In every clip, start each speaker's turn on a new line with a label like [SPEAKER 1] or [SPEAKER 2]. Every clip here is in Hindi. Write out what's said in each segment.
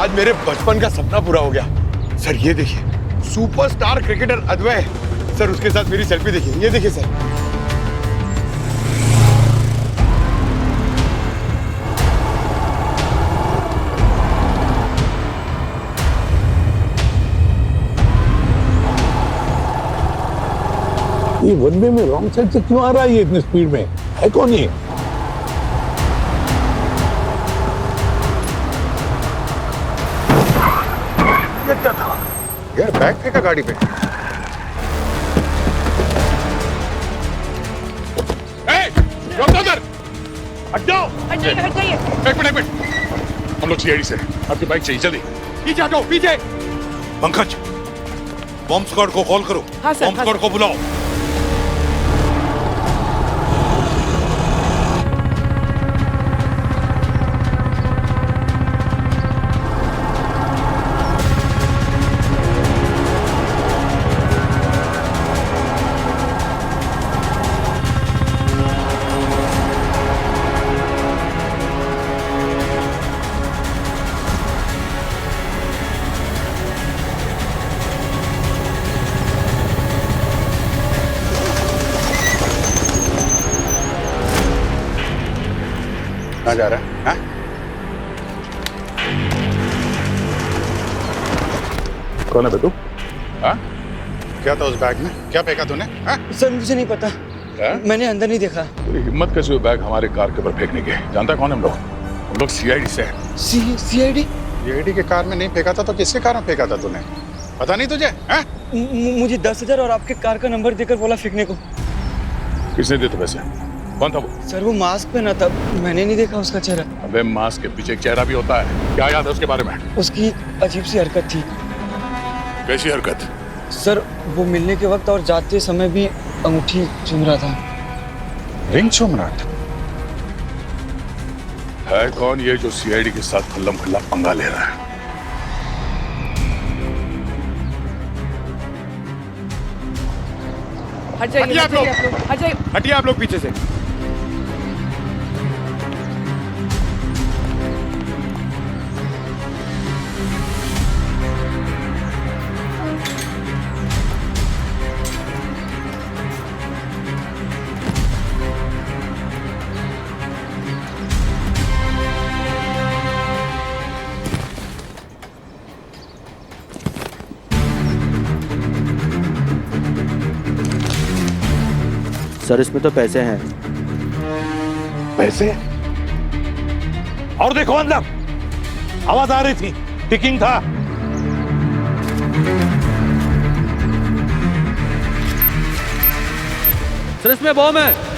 [SPEAKER 1] आज मेरे बचपन का सपना पूरा हो गया। सर ये देखिए, सुपरस्टार क्रिकेटर अद्वैय सर, उसके साथ मेरी सेल्फी देखिए, ये देखिए सर।
[SPEAKER 2] ये वनवे में रॉन्ग साइड से क्यों आ रहा है ये इतनी स्पीड में? है कौन ये?
[SPEAKER 1] क्या था यार? बैग फेंका गाड़ी पे।
[SPEAKER 3] हट जाओ।
[SPEAKER 4] हट जाइए, हट जाइए।
[SPEAKER 3] एक मिनट, हम लोग सीआईडी से हैं। आपकी बाइक चाहिए, जल्दी
[SPEAKER 1] पीछे हटो, पीछे।
[SPEAKER 3] पंकज, बॉम्ब स्क्वाड को कॉल करो।
[SPEAKER 4] हाँ सर,
[SPEAKER 3] बॉम्ब स्क्वाड को बुलाओ।
[SPEAKER 1] कहाँ जा रहा है? हाँ?
[SPEAKER 3] कौन है बे तू? हाँ?
[SPEAKER 1] क्या था उस बैग में? क्या फेंका तूने? हाँ?
[SPEAKER 5] सर मुझे नहीं पता, मैंने अंदर नहीं देखा।
[SPEAKER 3] तेरी हिम्मत कैसे हुई बैग हमारे कार के ऊपर फेंकने के? जानता है कौन है हम लोग? हम लोग सीआईडी से हैं।
[SPEAKER 5] सीआईडी?
[SPEAKER 1] सीआईडी के कार में नहीं फेंका था तो किसके कार में फेंका था तूने? पता नहीं तुझे? हाँ?
[SPEAKER 5] मुझे 10,000 और आपके कार का नंबर देकर बोला फेंकने को।
[SPEAKER 3] किसने दिए थे पैसे? कौन था वो?
[SPEAKER 5] सर वो मास्क पहना था, मैंने नहीं देखा उसका चेहरा।
[SPEAKER 3] अबे मास्क के पीछे एक चेहरा भी होता है। क्या याद है उसके बारे में?
[SPEAKER 5] उसकी अजीब सी हरकत थी।
[SPEAKER 3] कैसी हरकत?
[SPEAKER 5] सर वो मिलने के वक्त और जाते समय भी अंगूठी चूम रहा था।
[SPEAKER 1] रिंग चूम रहा था?
[SPEAKER 3] है कौन ये जो सीआईडी के साथ खल्लम खल्ला पंगा ले रहा है?
[SPEAKER 4] हट जाइए,
[SPEAKER 1] हटिए आप लोग।
[SPEAKER 4] हट जाइए।
[SPEAKER 1] हटिए आप लोग पीछे से।
[SPEAKER 6] सर इसमें तो पैसे हैं।
[SPEAKER 2] पैसे? और देखो अंदर, आवाज आ रही थी, टिकिंग था।
[SPEAKER 6] सर इसमें बॉम्ब है।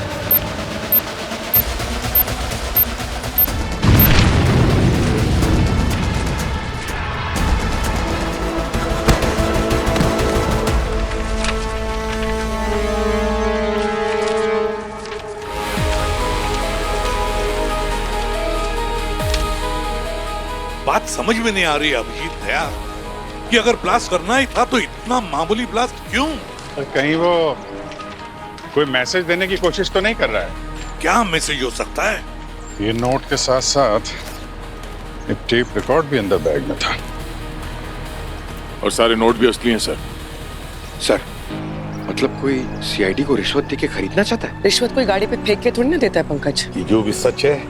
[SPEAKER 3] बात समझ में नहीं आ रही अभिजीत दया कि अगर ब्लास्ट करना ही था तो इतना मामूली ब्लास्ट क्यों?
[SPEAKER 1] कहीं वो कोई मैसेज देने की कोशिश तो नहीं कर रहा है?
[SPEAKER 3] क्या मैसेज हो सकता है?
[SPEAKER 1] ये नोट के साथ साथ एक टेप रिकॉर्ड भी अंदर बैग में था।
[SPEAKER 3] और सारे नोट भी असली हैं सर।
[SPEAKER 7] सर मतलब कोई सीआईडी को रिश्वत देके खरीदना चाहता है?
[SPEAKER 4] रिश्वत कोई गाड़ी पे फेंक के थोड़ी ना देता है पंकज।
[SPEAKER 2] ये जो भी सच है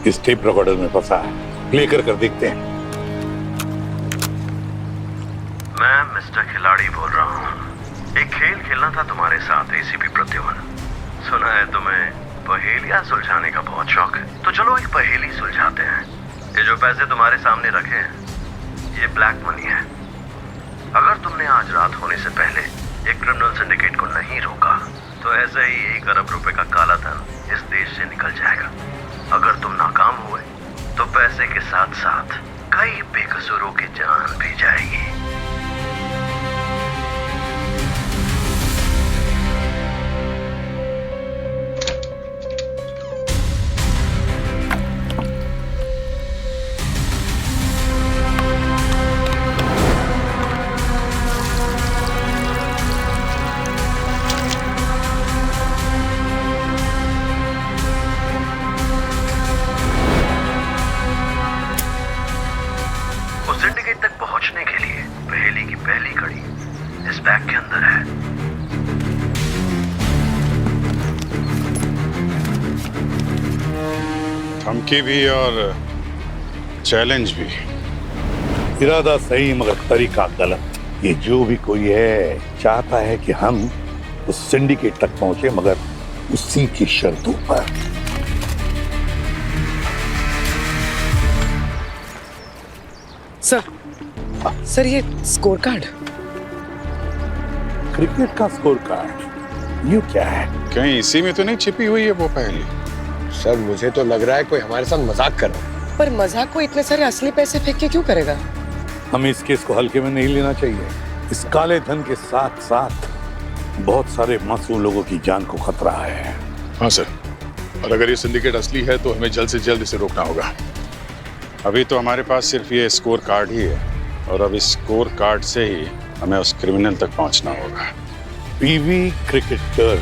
[SPEAKER 2] इस टेप रिकॉर्डर में फंसा है। प्ले कर देखते हैं।
[SPEAKER 8] मैं मिस्टर खिलाड़ी बोल रहा हूँ। एक खेल खेलना था तुम्हारे साथ एसीपी प्रद्युमन। सुना है तुम्हें पहेलियां सुलझाने का बहुत शौक है, तो चलो एक पहेली सुलझाते हैं। ये जो पैसे तुम्हारे सामने रखे हैं ये ब्लैक मनी है। अगर तुमने आज रात होने से पहले एक क्रिमिनल सिंडिकेट को नहीं रोका तो ऐसे ही 1 अरब रुपए का काला धन इस देश से निकल जाएगा। अगर तुम नाकाम हुए तो पैसे के साथ साथ कई बेकसूरों की जान भी जाएगी।
[SPEAKER 9] धमकी भी और चैलेंज भी।
[SPEAKER 2] इरादा सही मगर तरीका गलत। ये जो भी कोई है चाहता है कि हम उस सिंडिकेट तक पहुंचे मगर उसी की शर्तों पर।
[SPEAKER 4] सर ये स्कोर कार्ड।
[SPEAKER 2] क्रिकेट का स्कोर कार्ड ये क्या है?
[SPEAKER 9] कहीं इसी में तो नहीं छिपी हुई है वो पहली?
[SPEAKER 1] सर मुझे तो लग रहा है कोई हमारे साथ मजाक कर रहा है।
[SPEAKER 4] पर मजाक को इतने सारे असली पैसे फेंक के क्यों करेगा?
[SPEAKER 2] हमें इस केस को हल्के में नहीं लेना चाहिए। इस काले धन के साथ साथ बहुत सारे मासूम लोगों की जान को खतरा है।
[SPEAKER 9] हाँ सर, और अगर ये सिंडिकेट असली है तो हमें जल्द से जल्द इसे रोकना होगा। अभी तो हमारे पास सिर्फ ये स्कोर कार्ड ही है और अब इस स्कोर कार्ड से ही हमें उस क्रिमिनल तक पहुंचना होगा।
[SPEAKER 2] PV cricketer.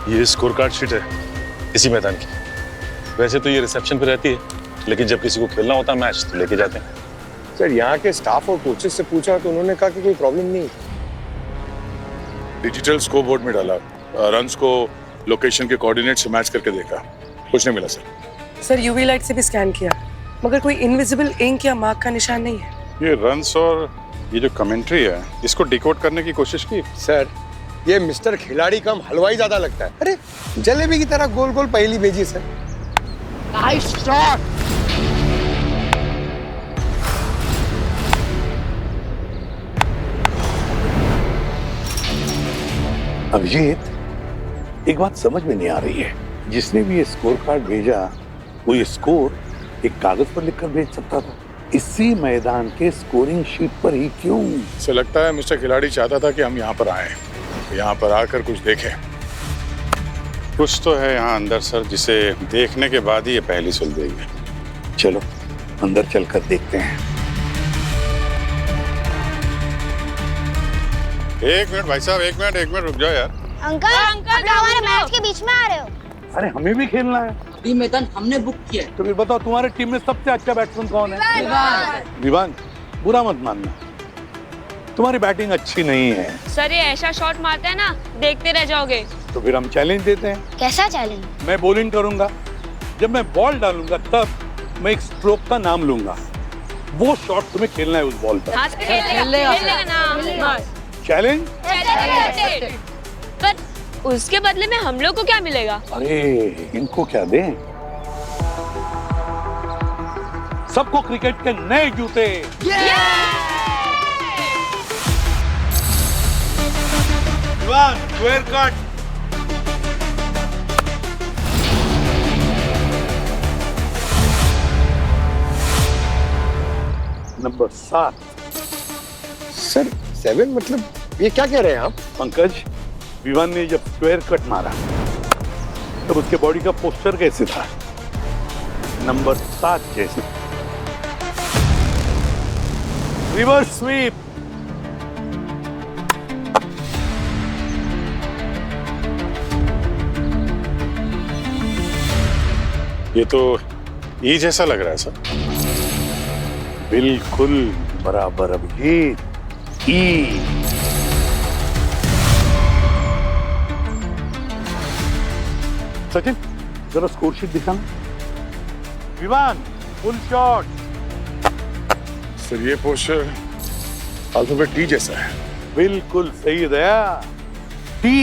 [SPEAKER 10] ये स्कोर कार्ड शीट है इसी मैदान की। वैसे तो ये रिसेप्शन पे रहती है, लेकिन जब किसी को खेलना होता है मैच तो लेके जाते हैं।
[SPEAKER 1] सर यहाँ के स्टाफ और कोचेस से पूछा तो उन्होंने कहा कि कोई प्रॉब्लम नहीं है।
[SPEAKER 9] डिजिटल स्कोर बोर्ड में डाला, रन्स को लोकेशन के कोऑर्डिनेट से मैच करके देखा, कुछ नहीं मिला सर।
[SPEAKER 4] सर यूवी लाइट से भी स्कैन किया मगर कोई इनविजिबल इंक या मार्क का निशान नहीं है।
[SPEAKER 9] ये रन्स और ये जो कमेंट्री है इसको डिकोड करने की कोशिश की।
[SPEAKER 1] सर ये मिस्टर खिलाड़ी कम हलवाई ज्यादा लगता है। अरे जलेबी की तरह गोल गोल पहेली भेजी सर।
[SPEAKER 2] Nice shot. अभिजीत, एक बात समझ में नहीं आ रही है। जिसने भी ये स्कोर कार्ड भेजा वो ये स्कोर एक कागज पर लिखकर भेज सकता था, इसी मैदान के स्कोरिंग शीट पर ही क्यों?
[SPEAKER 9] से लगता है मिस्टर खिलाड़ी चाहता था कि हम यहाँ पर आए, यहाँ पर आकर कुछ देखें। कुछ तो है यहाँ अंदर सर जिसे देखने के बाद ही ये पहली सुल देगी।
[SPEAKER 2] चलो अंदर चलकर देखते हैं।
[SPEAKER 9] एक मिनट भाई साहब, एक मिनट रुक जाओ यार।
[SPEAKER 11] अंकल अंकल हमारे मैच के बीच में आ रहे हो?
[SPEAKER 2] अरे हमें भी खेलना है।
[SPEAKER 5] अभी मैदान हमने बुक किया है।
[SPEAKER 2] तो फिर बताओ तुम्हारे टीम में सबसे अच्छा बैट्समैन कौन है? विवान, बुरा मत मानना, तुम्हारी बैटिंग अच्छी नहीं है।
[SPEAKER 11] सर ये ऐसा शॉट मारते हैं ना, देखते रह जाओगे।
[SPEAKER 2] तो फिर हम चैलेंज देते हैं।
[SPEAKER 11] कैसा चैलेंज?
[SPEAKER 2] मैं बॉलिंग करूंगा, जब मैं बॉल डालूंगा तब मैं एक स्ट्रोक का नाम लूंगा, वो शॉट तुम्हें खेलना है उस बॉल पर।
[SPEAKER 11] खेलेगा ना।
[SPEAKER 2] चैलेंज?
[SPEAKER 11] पर उसके बदले में हम लोग को क्या मिलेगा?
[SPEAKER 2] अरे इनको क्या दें? सबको क्रिकेट के नए जूते। Square cut. नंबर 7।
[SPEAKER 1] सर 7 मतलब ये क्या कह रहे हैं आप?
[SPEAKER 2] पंकज, विवान ने जब स्क्वायर कट मारा तब उसके बॉडी का पोस्चर कैसे था? नंबर 7 जैसे। Reverse sweep.
[SPEAKER 9] ये तो ई जैसा लग रहा है सर।
[SPEAKER 2] बिल्कुल बराबर अभिजीत, ई। सचिन जरा स्कोर शीट दिखाना। Vivaan full shot.
[SPEAKER 9] सर ये पोस्टर अल्फाबेट टी जैसा है।
[SPEAKER 2] बिल्कुल सही Daya, T.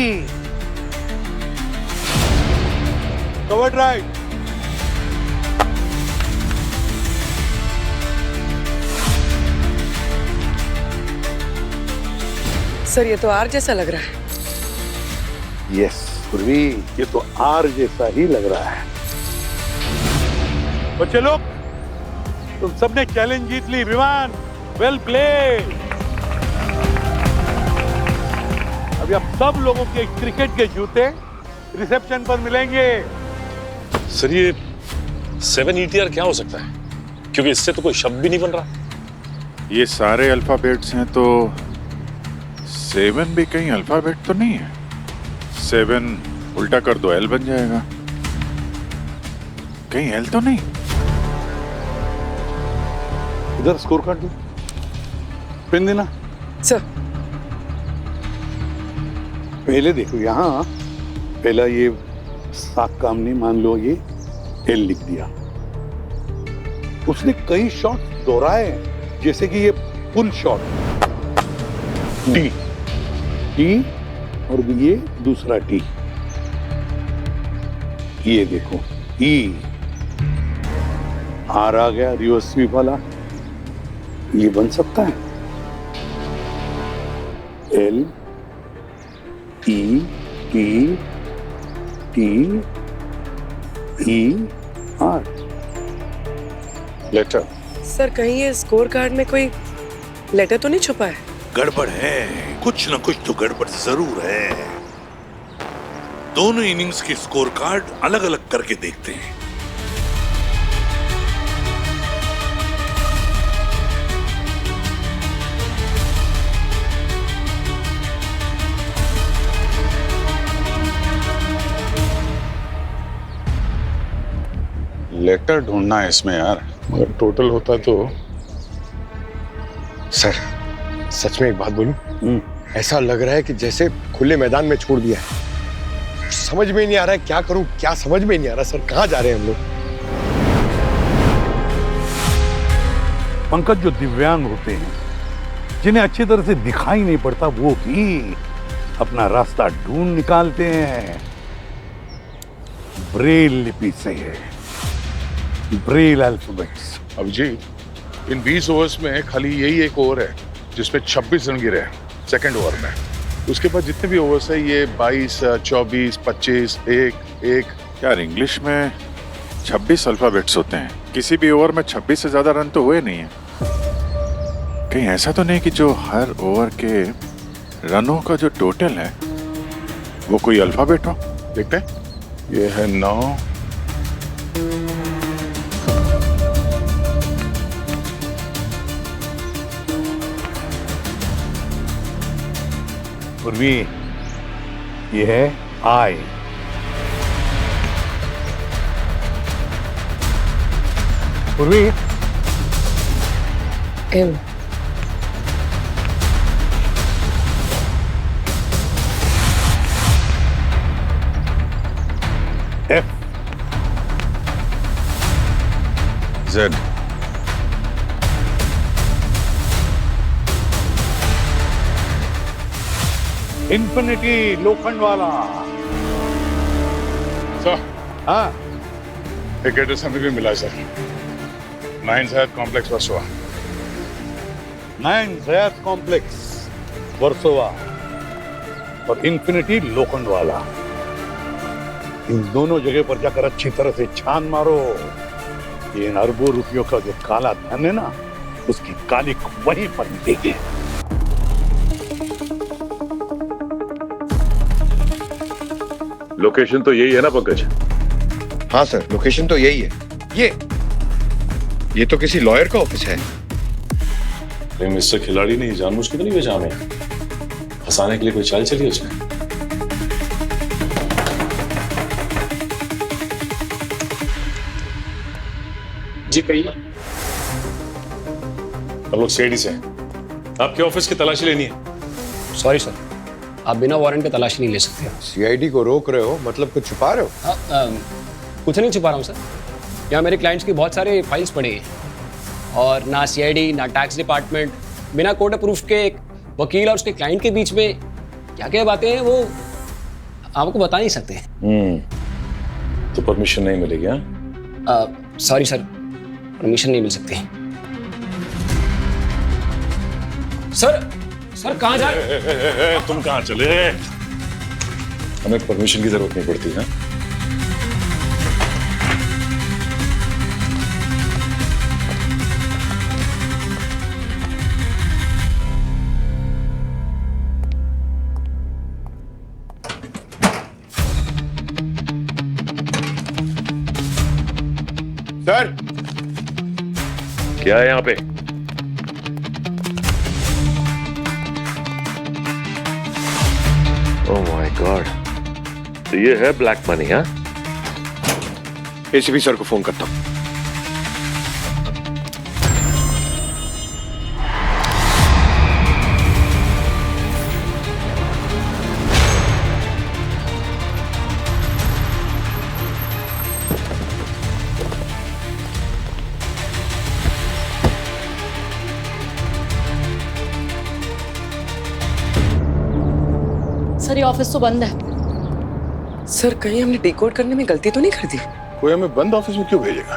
[SPEAKER 2] Cover drive.
[SPEAKER 4] Sir ये तो आर जैसा लग रहा है।
[SPEAKER 2] यस पूर्वी, ये तो आर जैसा ही लग रहा है। बच्चे लोग, तुम सबने चैलेंज जीत ली। Vivaan well played. अभी आप सब लोगों के क्रिकेट के जूते रिसेप्शन पर मिलेंगे।
[SPEAKER 10] सर ये 7 ETR क्या हो सकता है? क्योंकि इससे तो कोई शब्द भी नहीं बन रहा।
[SPEAKER 9] ये सारे अल्फाबेट्स हैं तो 7 भी कहीं अल्फाबेट तो नहीं है। 7 उल्टा कर दो L बन जाएगा। कहीं L तो नहीं?
[SPEAKER 2] इधर स्कोर कार्ड दो, पेन देना।
[SPEAKER 4] सर
[SPEAKER 2] पहले देखो यहाँ, पहला ये साक काम नहीं, मान लो ये एल लिख दिया। उसने कई शॉट दोहराए हैं, जैसे कि ये फुल शॉट टी टी और ये दूसरा टी, ये देखो ई आर आ गया, रिवर्स स्वीप वाला, ये बन सकता है L E T T E R.
[SPEAKER 9] Letter.
[SPEAKER 4] Sir कहीं ये स्कोर कार्ड में कोई लेटर तो नहीं छुपा है?
[SPEAKER 3] गड़बड़ है, कुछ न कुछ तो गड़बड़ जरूर है। दोनों इनिंग्स के स्कोर कार्ड अलग अलग करके देखते हैं।
[SPEAKER 9] लेटर ढूंढना है इसमें यार, मगर टोटल होता तो।
[SPEAKER 1] सर सच में एक बात बोलूं, ऐसा लग रहा है कि जैसे खुले मैदान में छोड़ दिया है। समझ में नहीं आ रहा है क्या करूं, क्या समझ में नहीं आ रहा। सर कहां जा रहे हैं हम लोग?
[SPEAKER 2] पंकज, जो दिव्यांग होते हैं, जिन्हें अच्छी तरह से दिखाई नहीं पड़ता, वो भी अपना रास्ता ढूंढ निकालते हैं ब्रेल लिपि से, ब्रेल अल्फाबेट्स।
[SPEAKER 9] अभिजीत, इन 20 ओवर्स में खाली यही एक ओवर है जिसमें 26 रन गिरे हैं सेकंड ओवर में। उसके बाद जितने भी ओवर्स है ये 22, 24, 25, 1।
[SPEAKER 10] यार इंग्लिश में 26 अल्फाबेट्स होते हैं, किसी भी ओवर में 26 से ज्यादा रन तो हुए नहीं है। कहीं ऐसा तो नहीं कि जो हर ओवर के रनों का जो टोटल है वो कोई अल्फाबेट हो?
[SPEAKER 9] देखते हैं, ये है 9।
[SPEAKER 2] पूर्वी, ये है आई। पूर्वी,
[SPEAKER 4] एम।
[SPEAKER 2] एफ।
[SPEAKER 9] जेड।
[SPEAKER 2] इन्फिनिटी लोखंड वाला।
[SPEAKER 9] सर,
[SPEAKER 2] हाँ,
[SPEAKER 9] एक एड्रेस हमें भी मिला है sir, 9 Zayed complex Versova.
[SPEAKER 2] 9 Zayed complex Versova और इन्फिनिटी लोखंड वाला, इन दोनों जगह पर जाकर अच्छी तरह से छान मारो। ये इन अरबों रुपयों का जो काला धन है ना, उसकी कालिक वहीं पर मिलेगी।
[SPEAKER 10] लोकेशन तो यही है ना पंकज?
[SPEAKER 7] हाँ सर, लोकेशन तो यही है। ये तो किसी लॉयर का ऑफिस है।
[SPEAKER 10] मिस्टर खिलाड़ी ने जानबूझ के तो नहीं भेजा हमें, फंसाने के लिए कोई चाल चली उसने? जी कहिए। हम लोग सीआईडी से हैं, आपके ऑफिस की तलाशी लेनी है।
[SPEAKER 5] सॉरी सर, आप बिना वारंट के तलाशी नहीं ले सकते।
[SPEAKER 1] सीआईडी को रोक रहे हो, मतलब कुछ छुपा रहे हो?
[SPEAKER 5] कुछ नहीं छुपा रहा हूँ सर, यहाँ मेरे क्लाइंट्स की बहुत सारे फाइल्स पड़े हैं और ना सीआईडी ना टैक्स डिपार्टमेंट बिना कोर्ट अप्रूव के एक वकील और उसके क्लाइंट के बीच में क्या क्या बातें हैं वो आपको बता नहीं सकते।
[SPEAKER 10] तो परमिशन नहीं मिलेगी? हाँ
[SPEAKER 5] सॉरी सर, परमिशन नहीं मिल सकती। सर कहाँ जा रहे?
[SPEAKER 10] तुम कहाँ चले? हमें परमिशन की जरूरत नहीं पड़ती है।
[SPEAKER 1] सर,
[SPEAKER 10] क्या है यहाँ पे? ओह माय गॉड, तो ये है ब्लैक मनी? हाँ,
[SPEAKER 1] एसीपी सर को फोन करता हूँ।
[SPEAKER 12] ऑफिस तो बंद है।
[SPEAKER 4] सर कहीं हमने डिकोड करने में गलती तो नहीं कर दी?
[SPEAKER 9] कोई हमें बंद ऑफिस में क्यों भेजेगा?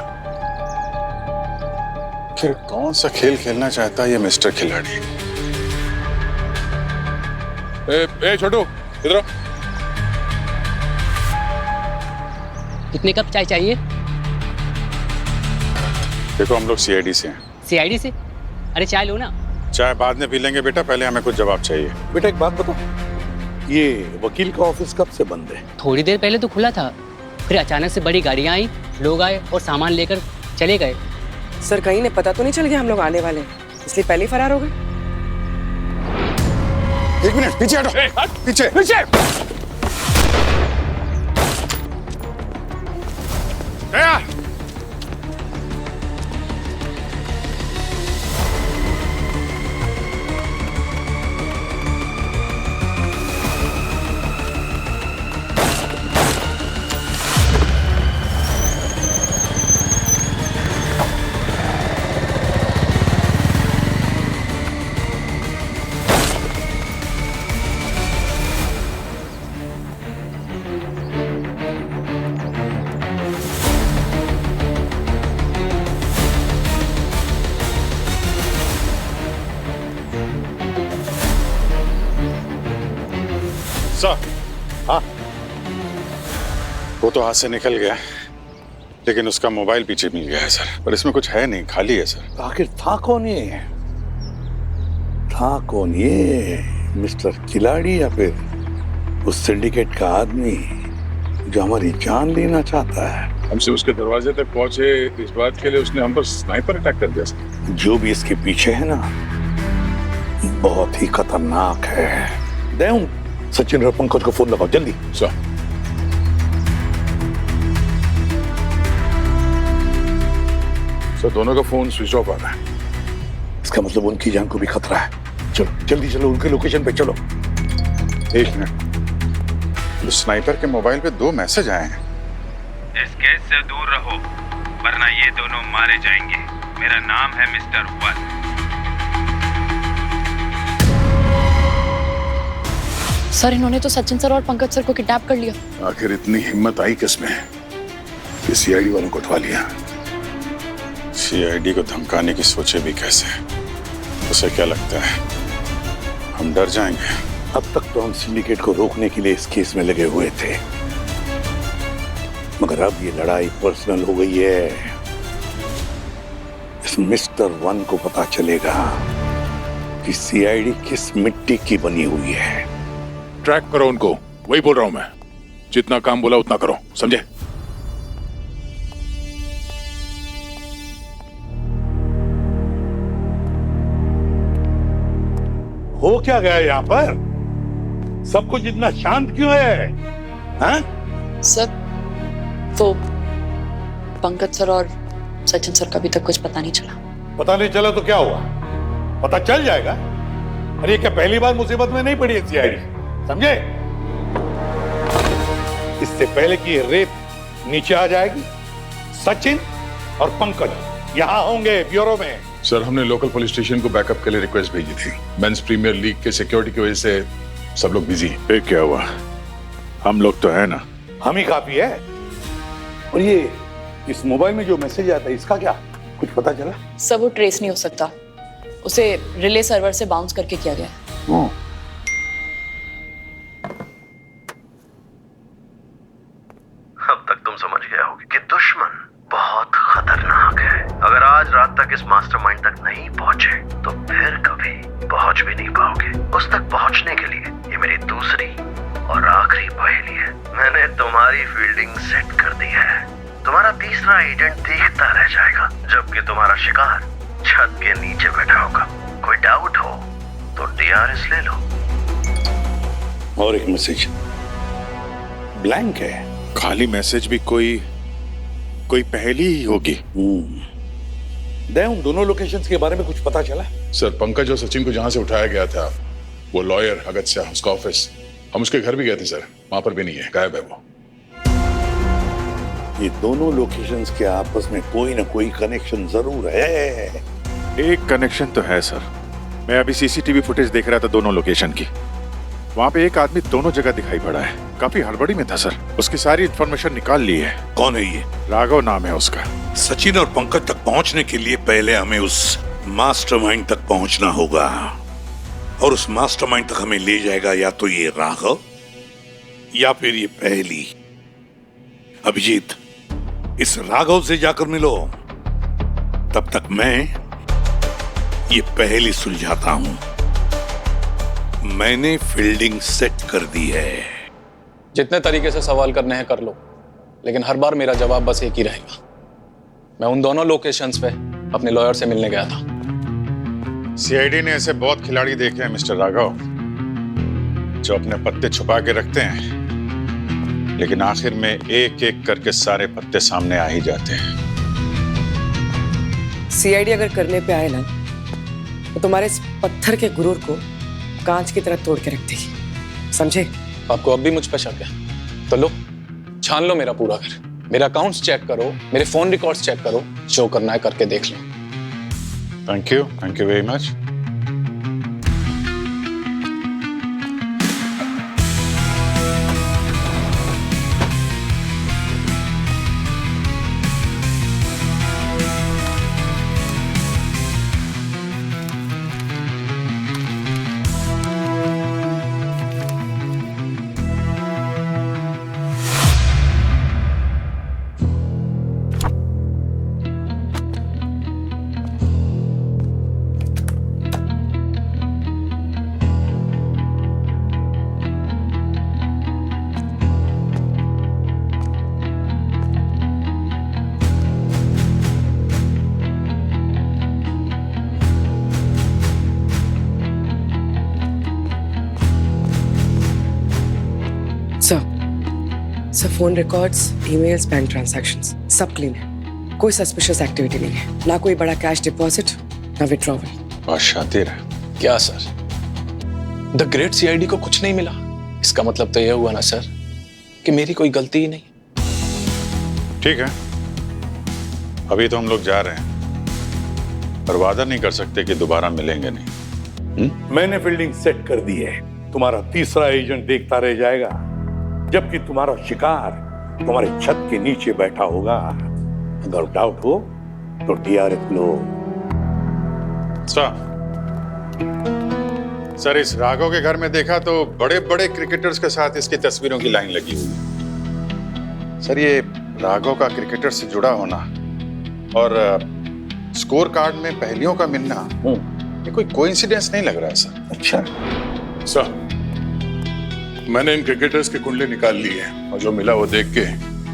[SPEAKER 9] फिर कौन सा खेल खेलना चाहता है ये मिस्टर खिलाड़ी?
[SPEAKER 10] ए छोटू, इधर आओ।
[SPEAKER 12] कितने कप चाय चाहिए?
[SPEAKER 9] देखो हम लोग सीआईडी से हैं।
[SPEAKER 12] सीआईडी से? अरे चाय लो ना।
[SPEAKER 9] चाय बाद में पी लेंगे बेटा, पहले हमें कुछ जवाब चाहिए।
[SPEAKER 2] बेटा एक बात बताओ, ये वकील का ऑफिस कब से बंद है?
[SPEAKER 12] थोड़ी देर पहले तो खुला था, फिर अचानक से बड़ी गाड़ियां आई, लोग आए और सामान लेकर चले गए।
[SPEAKER 4] सर कहीं ने पता तो नहीं चल गया हम लोग आने वाले हैं, इसलिए पहले ही फरार हो गए?
[SPEAKER 9] एक मिनट पीछे हटो। पीछे पीछे।
[SPEAKER 10] गया।
[SPEAKER 9] सर, हाँ, वो तो हाथ से निकल गया, लेकिन उसका मोबाइल पीछे मिल गया है सर। पर इसमें कुछ है नहीं, खाली है सर।
[SPEAKER 2] तो आखिर था कौन ये? था कौन ये? मिस्टर खिलाड़ी या फिर उस सिंडिकेट का आदमी जो हमारी जान लेना चाहता है?
[SPEAKER 10] हमसे उसके दरवाजे तक पहुंचे इस बात के लिए उसने हम पर स्नाइपर अटैक कर दिया सर।
[SPEAKER 2] जो भी इसके पीछे है ना, बहुत ही खतरनाक है। देऊं सचिन और पंकज को फोन लगाओ जल्दी।
[SPEAKER 10] सर दोनों का फोन स्विच ऑफ आ रहा है।
[SPEAKER 2] इसका मतलब उनकी जान को भी खतरा है। चलो जल्दी चलो, उनके लोकेशन पे चलो।
[SPEAKER 9] एक मिनट, उस स्नाइपर के मोबाइल पे 2 मैसेज आए हैं।
[SPEAKER 13] इस केस से दूर रहो, वरना ये दोनों मारे जाएंगे। मेरा नाम है मिस्टर वन।
[SPEAKER 12] सर इन्होंने तो सचिन सर और पंकज सर को किडनैप कर लिया।
[SPEAKER 10] आखिर इतनी हिम्मत आई किसमें कि सीआईडी वालों को उठवा लिया?
[SPEAKER 9] सीआईडी को धमकाने की सोचे भी कैसे? उसे क्या लगता है हम डर जाएंगे?
[SPEAKER 2] अब तक तो हम सिंडिकेट को रोकने के लिए इस केस में लगे हुए थे, मगर अब ये लड़ाई पर्सनल हो गई है। इस मिस्टर वन को पता चलेगा कि सीआईडी किस मिट्टी की बनी हुई है।
[SPEAKER 10] ट्रैक करो उनको, वही बोल रहा हूं मैं। जितना काम बोला उतना करो, समझे?
[SPEAKER 2] हो क्या गया यहाँ पर? सब कुछ इतना शांत क्यों है? हाँ?
[SPEAKER 12] सर तो पंकज सर और सचिन सर का अभी तक कुछ पता नहीं चला।
[SPEAKER 2] पता नहीं चला तो क्या हुआ? पता चल जाएगा। अरे क्या पहली बार मुसीबत में नहीं पड़ी है सीआईडी, समझे? इससे पहले कि ये रेत नीचे आ जाएगी, सचिन और पंकज यहाँ होंगे ब्यूरो में।
[SPEAKER 10] सर हमने लोकल पुलिस स्टेशन को बैकअप के लिए रिक्वेस्ट भेजी थी। मेंस प्रीमियर लीग के सिक्योरिटी की वजह से सब लोग बिजी हैं। क्या हुआ? हम लोग तो है ना।
[SPEAKER 2] हम ही काफी है। और ये इस मोबाइल में जो मैसेज आता है इसका क्या कुछ पता चला?
[SPEAKER 12] सर वो ट्रेस नहीं हो सकता, उसे रिले सर्वर से बाउंस करके किया गया है।
[SPEAKER 8] अब तक तुम समझ गए होगे कि दुश्मन बहुत खतरनाक है। अगर आज रात तक इस मास्टरमाइंड तक नहीं पहुंचे तो फिर कभी पहुंच भी नहीं पाओगे। उस तक पहुंचने के लिए ये मेरी दूसरी और आखिरी पहेली है। मैंने तुम्हारी फील्डिंग सेट कर दी है। तुम्हारा तीसरा एजेंट देखता रह जाएगा जबकि तुम्हारा शिकार छत के नीचे बैठा होगा। कोई डाउट हो तो डीआरएस ले लो।
[SPEAKER 2] और एक मैसेज ब्लैंक है।
[SPEAKER 10] खाली मैसेज भी कोई पहेली ही होगी।
[SPEAKER 2] उन दोनों लोकेशंस के बारे में कुछ पता चला?
[SPEAKER 10] सर पंकज और सचिन को जहां से उठाया गया था वो लॉयर अगस्त्या, उसका ऑफिस, हम उसके घर भी गए थे सर, वहां पर भी नहीं है, गायब है वो।
[SPEAKER 2] ये दोनों लोकेशंस के आपस में कोई ना कोई कनेक्शन जरूर है।
[SPEAKER 10] एक कनेक्शन तो है सर। मैं अभी सीसीटीवी फुटेज देख रहा था दोनों लोकेशन की। वहाँ पे एक आदमी दोनों जगह दिखाई पड़ा है, काफी हड़बड़ी में था सर। उसकी सारी इंफॉर्मेशन निकाल ली है।
[SPEAKER 3] कौन है ये?
[SPEAKER 10] राघव नाम है उसका।
[SPEAKER 3] सचिन और पंकज तक पहुंचने के लिए पहले हमें उस मास्टरमाइंड तक पहुंचना होगा, और उस मास्टरमाइंड तक हमें ले जाएगा या तो ये राघव या फिर ये पहेली। अभिजीत, इस राघव से जाकर मिलो, तब तक मैं ये पहेली सुलझाता हूं। मैंने फील्डिंग सेट कर दी है।
[SPEAKER 14] जितने तरीके से सवाल करने हैं कर लो, लेकिन हर बार मेरा जवाब बस एक ही रहेगा। मैं उन दोनों लोकेशंस पे अपने लॉयर से मिलने गया था।
[SPEAKER 9] सीआईडी ने ऐसे बहुत खिलाड़ी देखे हैं मिस्टर राघव, जो अपने पत्ते छुपा के रखते हैं, लेकिन आखिर में एक एक करके सारे पत्ते सामने आ ही जाते हैं।
[SPEAKER 4] सीआईडी अगर करने पे आए ना, तो तुम्हारे इस पत्थर के गुरूर को कांच की तरह तोड़ के रख देगी, समझे?
[SPEAKER 14] आपको अब भी मुझ पर शक है? तो लो, छान लो मेरा पूरा घर, मेरे अकाउंट्स चेक करो, मेरे फोन रिकॉर्ड्स चेक करो, जो करना है करके देख लो।
[SPEAKER 9] Thank you very much.
[SPEAKER 4] Sir phone records, emails, bank transactions सब क्लीन है। कोई सस्पिशियस एक्टिविटी नहीं है, ना कोई बड़ा कैश डिपॉजिट, ना विड्रॉवल।
[SPEAKER 9] बहुत शातिर है।
[SPEAKER 14] क्या सर, द ग्रेट सीआईडी को कुछ नहीं मिला? इसका मतलब तो यह हुआ ना सर कि मेरी कोई गलती ही नहीं।
[SPEAKER 9] ठीक है, अभी तो हम लोग जा रहे हैं, पर वादा नहीं कर सकते कि दोबारा मिलेंगे नहीं।
[SPEAKER 2] मैंने फील्डिंग सेट कर दी है। तुम्हारा तीसरा एजेंट देखता रह जाएगा, जबकि तुम्हारा शिकार तुम्हारे छत के नीचे बैठा होगा। अगर डाउट हो तो डीआरएफ लो।
[SPEAKER 9] सर, इस राघव के घर में देखा तो बड़े बड़े क्रिकेटर्स के साथ इसकी तस्वीरों की लाइन लगी हुई है। सर, ये राघव का क्रिकेटर से जुड़ा होना और स्कोर कार्ड में पहेलियों का मिलना, ये कोई कोइंसिडेंस नहीं लग रहा है सर।
[SPEAKER 2] अच्छा
[SPEAKER 3] सर, मैंने इन क्रिकेटर्स के कुंडले निकाल लिए हैं, और जो मिला वो देख के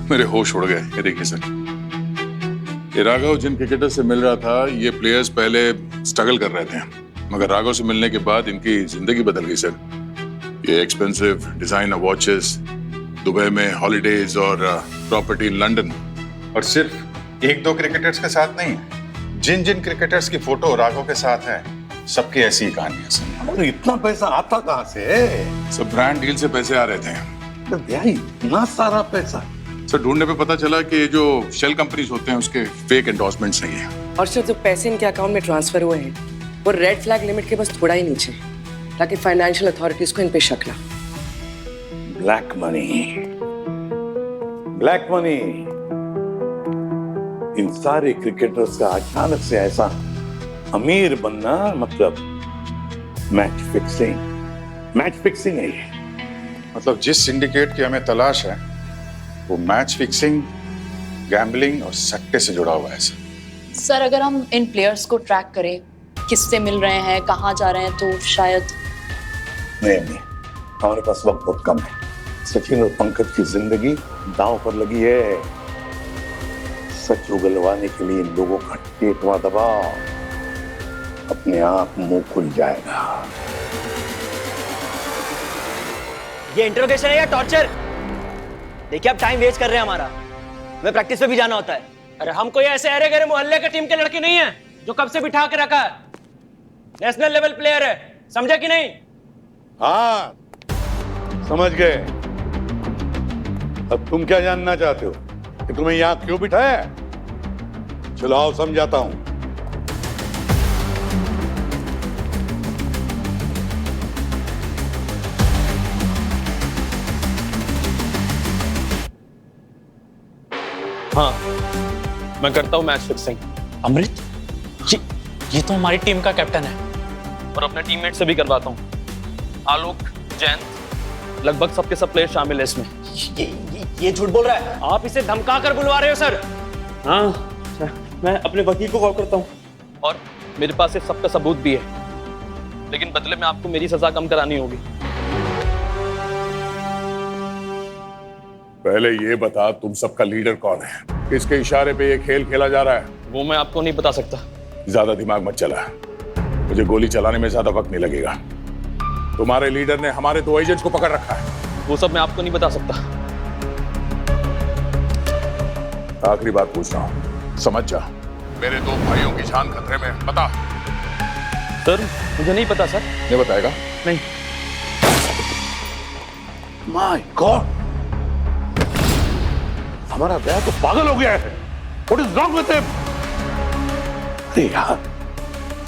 [SPEAKER 3] मेरे होश उड़ गए। ये देखिए सर, ये राघव जिन क्रिकेटर से मिल रहा था, ये प्लेयर्स पहले स्ट्रगल कर रहे थे, मगर राघव से मिलने के बाद इनकी जिंदगी बदल गई सर। ये एक्सपेंसिव डिजाइनर वॉचेस, दुबई में हॉलीडेज और प्रॉपर्टी इन लंदन।
[SPEAKER 9] और सिर्फ एक दो क्रिकेटर्स के साथ नहीं, जिन जिन क्रिकेटर्स की फोटो राघव के साथ है, सबकी ऐसी ही कहानी है सर।
[SPEAKER 2] और इतना पैसा आता कहाँ से?
[SPEAKER 3] सब ब्रांड डील से पैसे आ रहे थे।
[SPEAKER 2] इतना सारा पैसा?
[SPEAKER 3] सर, ढूंढने पे पता चला कि ये जो शेल कंपनीज होते हैं उसके फेक एंडोर्समेंट्स नहीं है।
[SPEAKER 4] और सर, जो पैसे इनके अकाउंट में ट्रांसफर हुए हैं, वो रेड फ्लैग लिमिट के बस थोड़ा ही नीचे, ताकि फाइनेंशियल अथॉरिटीज को इन पे शक ना।
[SPEAKER 2] Black money, black money. इन सारे क्रिकेटर्स का अचानक से ऐसा अमीर बनना मतलब मैच फिक्सिंग है ये।
[SPEAKER 9] मतलब जिस सिंडिकेट की हमें तलाश है, वो मैच फिक्सिंग, गैम्बलिंग और सट्टे से जुड़ा हुआ है सर।
[SPEAKER 12] सर, अगर हम इन प्लेयर्स को ट्रैक करें, किससे मिल रहे हैं, कहाँ जा रहे हैं, तो शायद।
[SPEAKER 2] नहीं, हमारे पास वक्त बहुत कम है। सचिन और पंकज की जिंदगी दांव पर लगी है। सच उगलवाने के लिए इन लोगों का टेटवा दबाओ, अपने आप मुंह खुल जाएगा।
[SPEAKER 15] ये इंट्रोगेशन है या टॉर्चर? देखिए, आप टाइम वेस्ट कर रहे हैं हमारा। हमें प्रैक्टिस पे भी जाना होता है।
[SPEAKER 6] अरे हम कोई ऐसे अरे गरे मोहल्ले के टीम के लड़के नहीं है जो कब से बिठा के रखा है। नेशनल लेवल प्लेयर है, समझा कि नहीं?
[SPEAKER 2] हाँ, समझ गए। अब तुम क्या जानना चाहते हो कि तुम्हें यहां क्यों बिठाया? चलो आओ, समझाता हूं।
[SPEAKER 5] हाँ, मैं करता हूँ मैच फिक्सिंग।
[SPEAKER 14] अमृत, ये तो हमारी टीम का कैप्टन है।
[SPEAKER 5] और अपने टीममेट से भी करवाता हूँ। आलोक, जैन, लगभग सबके सब प्लेयर शामिल है इसमें।
[SPEAKER 15] ये झूठ बोल रहा है।
[SPEAKER 6] आप इसे धमका कर बुलवा रहे हो सर।
[SPEAKER 5] हाँ,
[SPEAKER 6] मैं अपने वकील को कॉल करता हूँ।
[SPEAKER 5] और मेरे पास इस सबका सबूत भी है, लेकिन बदले में आपको मेरी सजा कम करानी होगी।
[SPEAKER 3] पहले ये बता, तुम सबका लीडर कौन है? किसके इशारे पे ये खेल खेला जा रहा है?
[SPEAKER 5] वो मैं आपको नहीं बता सकता।
[SPEAKER 3] ज्यादा दिमाग मत चला, मुझे गोली चलाने में ज्यादा वक्त नहीं लगेगा। तुम्हारे लीडर ने हमारे 2 एजेंट्स को पकड़ रखा है।
[SPEAKER 5] वो सब मैं आपको नहीं बता सकता।
[SPEAKER 3] आखिरी बात पूछ रहा हूँ, समझ जा, मेरे 2 भाइयों की जान खतरे में। बता।
[SPEAKER 5] सर, मुझे नहीं पता सर।
[SPEAKER 3] नहीं बताएगा?
[SPEAKER 5] नहीं।
[SPEAKER 2] माय गॉड, हमारा दया तो पागल हो गया है। What is wrong with him? अरे यार,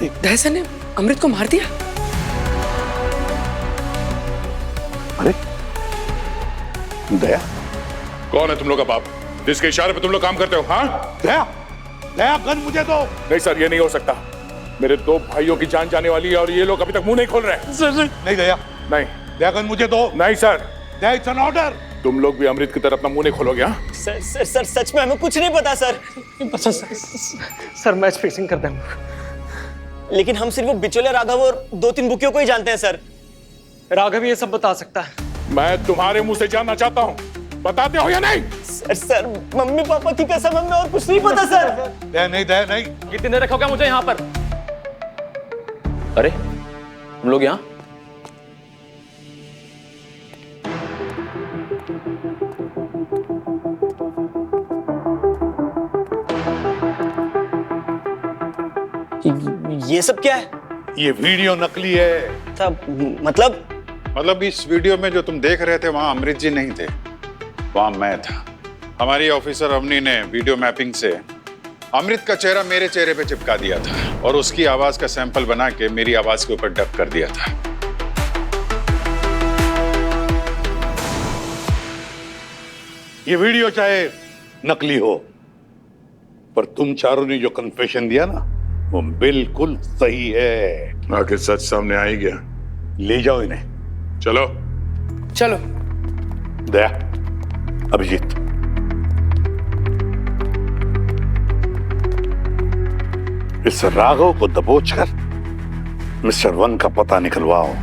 [SPEAKER 4] दया सर ने अमृत को मार दिया।
[SPEAKER 2] अरे दया
[SPEAKER 3] कौन है तुम लोग का बाप, जिसके इशारे पे तुम लोग काम करते हो? हाँ,
[SPEAKER 2] दया, दया गन मुझे दो।
[SPEAKER 3] नहीं सर, ये नहीं हो सकता। मेरे 2 भाइयों की जान जाने वाली है और ये लोग अभी तक मुंह नहीं खोल रहे।
[SPEAKER 2] सर नहीं दया,
[SPEAKER 3] नहीं
[SPEAKER 2] दया गन मुझे दो।
[SPEAKER 3] नहीं sir,
[SPEAKER 2] Daya it's an order.
[SPEAKER 3] तुम लोग भी अमृत की तरह अपना मुंह नहीं खोलोगे? हाँ
[SPEAKER 15] सर सच में हमें कुछ नहीं पता सर।
[SPEAKER 6] सर मैच फिक्सिंग करते हैं,
[SPEAKER 15] लेकिन हम सिर्फ वो बिचौलिया राघव और 2-3 बुकियों को ही जानते हैं सर।
[SPEAKER 6] राघव ये सब बता सकता है।
[SPEAKER 3] मैं तुम्हारे मुंह से जानना चाहता हूँ, बताते हो या नहीं?
[SPEAKER 15] सर मम्मी पापा की कसम, हमें और कुछ नहीं पता सर।
[SPEAKER 2] दया नहीं।
[SPEAKER 5] कितनी देर रखोगे मुझे यहाँ पर? अरे हम लोग यहाँ?
[SPEAKER 15] ये सब क्या है?
[SPEAKER 2] ये वीडियो नकली है।
[SPEAKER 15] तब
[SPEAKER 9] मतलब इस वीडियो में जो तुम देख रहे थे वहां अमृत जी नहीं थे, वहां मैं था। हमारी ऑफिसर अवनी ने वीडियो मैपिंग से अमृत का चेहरा मेरे चेहरे पे चिपका दिया था और उसकी आवाज का सैंपल बना के मेरी आवाज के ऊपर डब कर दिया था।
[SPEAKER 2] ये वीडियो चाहे नकली हो, पर तुम चारों ने जो कन्फेशन दिया ना, वो बिल्कुल सही है।
[SPEAKER 3] आखिर सच सामने आ ही गया।
[SPEAKER 2] ले जाओ इन्हें।
[SPEAKER 3] चलो
[SPEAKER 4] चलो।
[SPEAKER 2] दया, अभिजीत, इस राघव को दबोचकर मिस्टर 1 का पता निकलवाओ।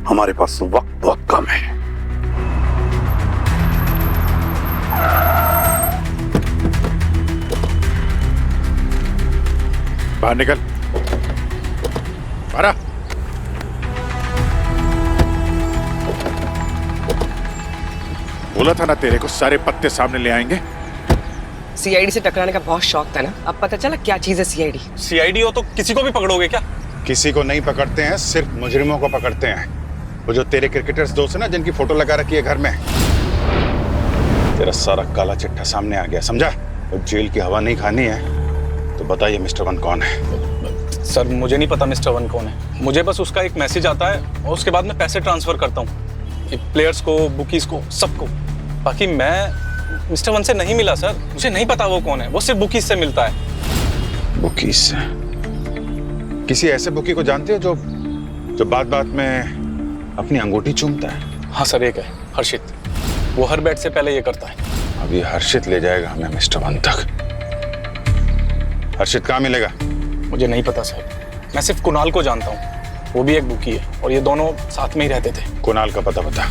[SPEAKER 2] हमारे पास वक्त बहुत कम है। बाहर निकल। बाहर। बोला था ना तेरे को सारे पत्ते सामने ले आएंगे।
[SPEAKER 4] सीआईडी से टकराने का बहुत शौक था ना, अब पता चला क्या चीज है सीआईडी।
[SPEAKER 14] सीआईडी हो तो किसी को भी पकड़ोगे क्या?
[SPEAKER 9] किसी को नहीं पकड़ते हैं, सिर्फ मुजरिमों को पकड़ते हैं। वो जो तेरे क्रिकेटर्स दोस्त है ना, जिनकी फोटो लगा रखी है घर में, तेरा सारा काला चिट्ठा सामने आ गया, समझा? और जेल की हवा नहीं खानी है तो बताइए मिस्टर 1 कौन है?
[SPEAKER 14] सर मुझे नहीं पता मिस्टर 1 कौन है। मुझे बस उसका एक मैसेज आता है और उसके बाद मैं पैसे ट्रांसफर करता हूँ प्लेयर्स को, बुकीज को, सबको। बाकी मैं मिस्टर 1 से नहीं मिला सर, मुझे नहीं पता वो कौन है। वो सिर्फ बुकीज से मिलता है।
[SPEAKER 9] बुकीज से? किसी ऐसे बुकी को जानते हो जो बात बात में अपनी अंगूठी चूमता है?
[SPEAKER 14] हाँ सर, एक है हर्षित। वो हर बैट से पहले ये करता है।
[SPEAKER 9] अभी हर्षित ले जाएगा हमें मिस्टर 1 तक। हर्षित कहाँ मिलेगा?
[SPEAKER 14] मुझे नहीं पता सर, मैं सिर्फ कुणाल को जानता हूँ। वो भी एक बुकी है और ये दोनों साथ में ही रहते थे।
[SPEAKER 9] कुणाल का पता बता।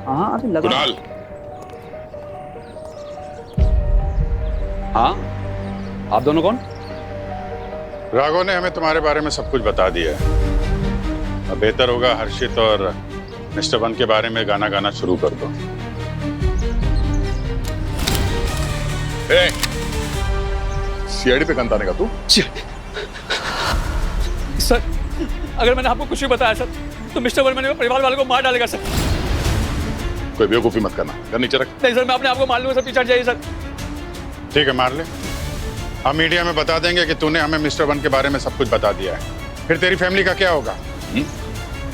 [SPEAKER 5] हाँ अरे लगा।
[SPEAKER 3] कुणाल।
[SPEAKER 5] हाँ, आप दोनों कौन?
[SPEAKER 9] राघव ने हमें तुम्हारे बारे में सब कुछ बता दिया है। अब बेहतर होगा हर्षित और मिस्टर 1 के बारे में गाना गाना शुरू कर दो।
[SPEAKER 3] सीआईडी पे गन ताने का तू?
[SPEAKER 5] सर अगर मैंने आपको कुछ भी बताया सर तो मिस्टर 1 मेरे परिवार वालों को मार डालेगा सर।
[SPEAKER 3] कोई बेवकूफी मत करना, गन नीचे रख।
[SPEAKER 5] नहीं सर, मैं अपने आप को मार लूंगा सर, पीछे हट जाइए सर।
[SPEAKER 9] ठीक है, मार ले। हम मीडिया में बता देंगे कि तूने हमें मिस्टर 1 के बारे में सब कुछ बता दिया है। फिर तेरी फैमिली का क्या होगा?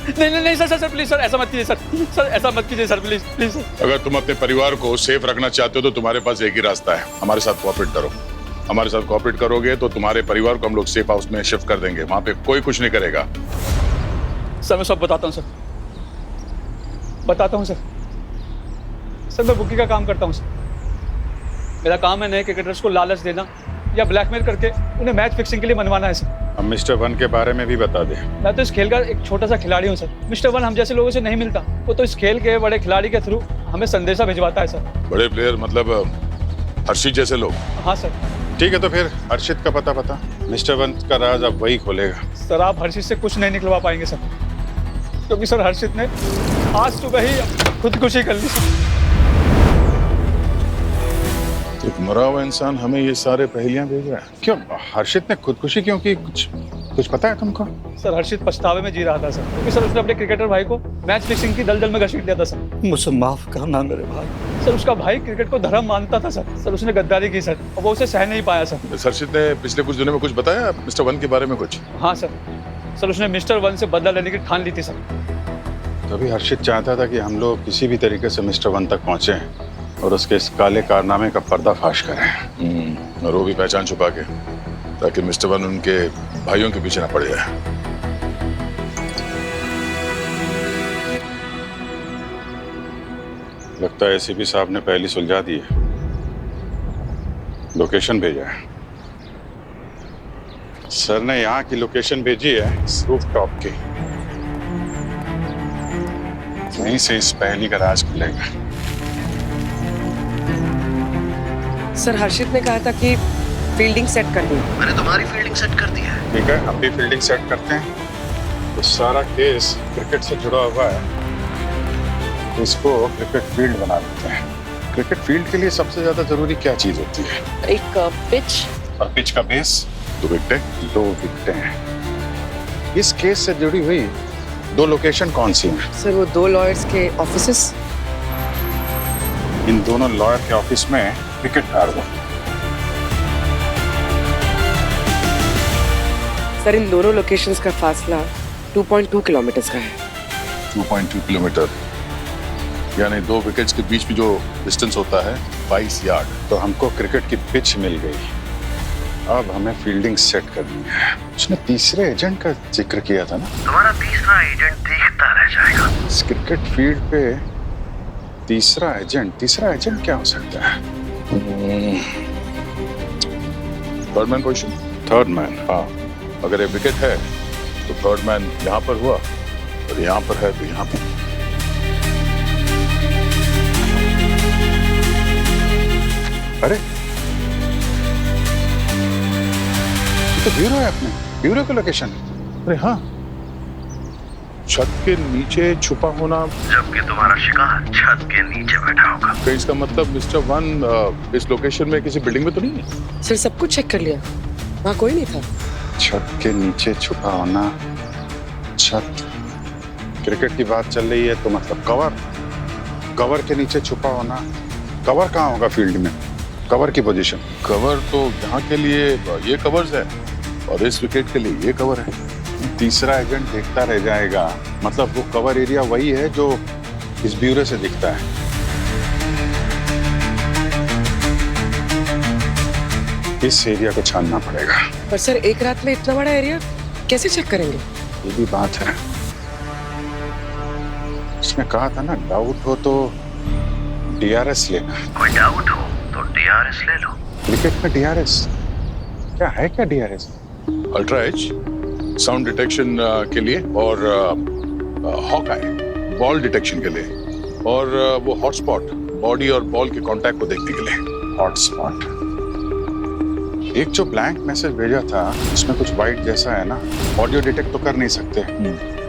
[SPEAKER 14] नहीं नहीं नहीं सर प्लीज सर, ऐसा मत कीजिए सर ऐसा मत कीजिए सर, प्लीज प्लीज सर।
[SPEAKER 3] अगर तुम अपने परिवार को सेफ रखना चाहते हो तो तुम्हारे पास एक ही रास्ता है, हमारे साथ कोऑपरेट करो। हमारे साथ कोऑपरेट करोगे तो तुम्हारे परिवार को हम लोग सेफ हाउस में शिफ्ट कर देंगे, वहां पे कोई कुछ नहीं करेगा।
[SPEAKER 14] सर मैं सब बताता हूँ सर, बताता हूँ सर। सर मैं बुकी का काम करता हूँ सर। मेरा काम है नए क्रिकेटर्स को लालच देना या ब्लैकमेल करके उन्हें मैच फिक्सिंग के लिए मनवाना है सर।
[SPEAKER 9] अब मिस्टर वन के बारे में भी बता दे।
[SPEAKER 14] मैं तो इस खेल का एक छोटा सा खिलाड़ी हूँ सर। मिस्टर वन हम जैसे लोगों से नहीं मिलता, वो तो इस खेल के बड़े खिलाड़ी के थ्रू हमें संदेशा भिजवाता है सर।
[SPEAKER 3] बड़े प्लेयर मतलब हर्षित जैसे लोग?
[SPEAKER 14] हाँ सर।
[SPEAKER 9] ठीक है, तो फिर हर्षित का पता बता। मिस्टर वन का राज अब वही खोलेगा।
[SPEAKER 14] सर आप हर्षित से कुछ नहीं निकलवा पाएंगे सर, क्योंकि सर हर्षित ने आज सुबह ही खुदकुशी कर ली सर।
[SPEAKER 3] एक मरा हुआ इंसान हमें ये सारे पहेलियां भेज रहा है।
[SPEAKER 9] क्यों हर्षित ने खुदकुशी क्यों की? कुछ पता है तुमको?
[SPEAKER 14] सर हर्षित पछतावे में जी रहा था सर, क्योंकि सर उसने अपने क्रिकेटर भाई को मैच फिक्सिंग की दलदल में घसीट दिया था सर। मुझसे माफ करना मेरे भाई। सर उसका भाई क्रिकेट को धर्म मानता था सर उसने गद्दारी की सर, और वो उसे सह नहीं पाया सर।
[SPEAKER 3] हर्षित ने पिछले कुछ दिनों में कुछ बताया मिस्टर वन के बारे में कुछ?
[SPEAKER 14] हाँ सर उसने मिस्टर वन से बदला लेने की ठान ली थी सर।
[SPEAKER 9] तभी हर्षित चाहता था कि हम लोग किसी भी तरीके से मिस्टर वन तक पहुंचे और उसके इस काले कारनामे का पर्दाफाश करें।
[SPEAKER 3] और वो भी पहचान छुपा के, ताकि मिस्टर वन उनके भाइयों के पीछे ना पड़ जाए।
[SPEAKER 9] लगता है एसीपी साहब ने पहली सुलझा दी है, लोकेशन भेजा है। सर ने यहाँ की लोकेशन भेजी है, रूफटॉप की। यहीं से इस पहेली का राज खुलेगा।
[SPEAKER 4] सर हर्षित ने कहा था कि फील्डिंग सेट कर दी।
[SPEAKER 8] मैंने तुम्हारी फील्डिंग सेट कर दी है।
[SPEAKER 9] ठीक है, हम भी फील्डिंग सेट करते हैं। तो सारा केस क्रिकेट से जुड़ा हुआ है, इसको क्रिकेट फील्ड बना देते हैं। क्रिकेट फील्ड के लिए सबसे ज्यादा जरूरी क्या चीज होती है?
[SPEAKER 12] एक पिच।
[SPEAKER 9] और पिच का बेस
[SPEAKER 3] 2 विकेटें।
[SPEAKER 9] 2 विकेटें। इस केस से जुड़ी हुई 2 लोकेशन कौन सी हैं?
[SPEAKER 4] सर वो 2 लॉयर्स के ऑफिसेस।
[SPEAKER 9] इन दोनों लॉयर के ऑफिस में विकेट डाल दो।
[SPEAKER 4] सर इन दोनों लोकेशंस का फासला 2.2 किलोमीटर का है।
[SPEAKER 3] 2.2 किलोमीटर, यानी 2 विकेट्स के बीच में जो डिस्टेंस होता है 22 यार्ड।
[SPEAKER 9] तो हमको क्रिकेट की पिच मिल गई, अब हमें फील्डिंग सेट करनी है। उसने तीसरे एजेंट का जिक्र किया था ना?
[SPEAKER 8] तुम्हारा तीसरा एजेंट देखता रह जाएगा।
[SPEAKER 9] इस क्रिकेट फील्ड पे तीसरा एजेंट क्या हो सकता है?
[SPEAKER 3] Third man position.
[SPEAKER 9] Third man,
[SPEAKER 3] हाँ, अगर ये विकेट है तो थर्ड मैन यहाँ पर हुआ, और यहाँ पर है तो यहाँ पर।
[SPEAKER 9] अरे तो ब्यूरो है, अपने ब्यूरो की लोकेशन।
[SPEAKER 3] अरे हाँ, छत के नीचे छुपा होना।
[SPEAKER 8] जबकि तुम्हारा शिकार छत के नीचे बैठा होगा।
[SPEAKER 3] तो इसका मतलब मिस्टर वन इस लोकेशन में किसी बिल्डिंग में तो नहीं है?
[SPEAKER 4] सर सब कुछ चेक कर लिया, वहाँ कोई नहीं था।
[SPEAKER 9] छत के नीचे छुपा होना, छत, क्रिकेट की बात चल रही है तो मतलब कवर के नीचे छुपा होना। कवर कहाँ होगा फील्ड में? कवर की पोजीशन?
[SPEAKER 3] कवर तो यहाँ के लिए ये कवर्स है, और इस विकेट के लिए ये कवर है।
[SPEAKER 9] तीसरा एजेंट देखता रह जाएगा, मतलब वो कवर एरिया वही है जो इस ब्यूरो से दिखता है। इस एरिया को छानना पड़ेगा।
[SPEAKER 4] पर सर एक रात में इतना बड़ा एरिया कैसे चेक करेंगे?
[SPEAKER 9] ये भी बात है। उसने कहा था ना, डाउट हो तो डीआरएस लेना।
[SPEAKER 8] कोई डाउट हो तो डीआरएस ले लो।
[SPEAKER 9] क्रिकेट में डीआरएस क्या है? क्या DRS?
[SPEAKER 3] Ultra edge sound detection के लिए, और हॉक आई बॉल डिटेक्शन के लिए, और वो हॉटस्पॉट बॉडी और बॉल के कांटेक्ट को देखने के लिए।
[SPEAKER 9] हॉटस्पॉट। एक जो ब्लैंक मैसेज भेजा था उसमें कुछ वाइट जैसा है ना, ऑडियो डिटेक्ट तो कर नहीं सकते,